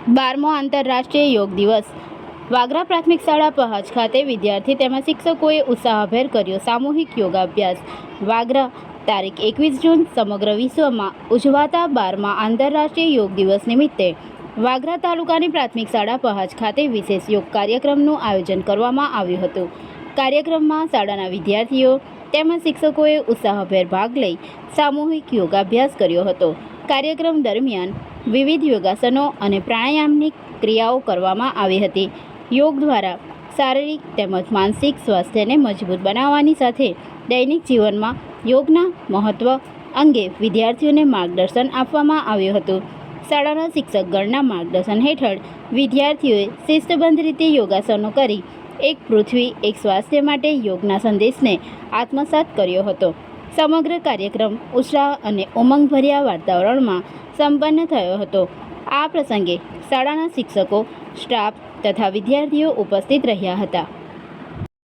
12મો આંતરરાષ્ટ્રીય યોગ દિવસ વાગરા પ્રાથમિક શાળા પહાજ ખાતે વિદ્યાર્થી તેમજ શિક્ષકોએ ઉત્સાહભેર કર્યો સામૂહિક યોગાભ્યાસ। વાગરા તારીખ 21 જૂન સમગ્ર વિશ્વમાં ઉજવાતા 12મા આંતરરાષ્ટ્રીય યોગ દિવસ નિમિત્તે વાગરા તાલુકાની પ્રાથમિક શાળા પહાજ ખાતે વિશેષ યોગ કાર્યક્રમનું આયોજન કરવામાં આવ્યું હતું। કાર્યક્રમમાં શાળાના વિદ્યાર્થીઓ તેમજ શિક્ષકોએ ઉત્સાહભેર ભાગ લઈ સામૂહિક યોગાભ્યાસ કર્યો હતો। કાર્યક્રમ દરમિયાન વિવિધ યોગાસનો અને પ્રાણાયામની ક્રિયાઓ કરવામાં આવી હતી। યોગ દ્વારા શારીરિક તેમજ માનસિક સ્વાસ્થ્યને મજબૂત બનાવવાની સાથે દૈનિક જીવનમાં યોગના મહત્ત્વ અંગે વિદ્યાર્થીઓને માર્ગદર્શન આપવામાં આવ્યું હતું। શાળાના શિક્ષકગણના માર્ગદર્શન હેઠળ વિદ્યાર્થીઓએ શિસ્તબદ્ધ રીતે યોગાસનો કરી એક પૃથ્વી એક સ્વાસ્થ્ય માટે યોગના સંદેશને આત્મસાત કર્યો હતો। સમગ્ર કાર્યક્રમ ઉત્સાહ અને ઉમંગભર્યા વાતાવરણમાં સંપન્ન થયો હતો। આ પ્રસંગે શાળાના શિક્ષકો, સ્ટાફ તથા વિદ્યાર્થીઓ ઉપસ્થિત રહ્યા હતા।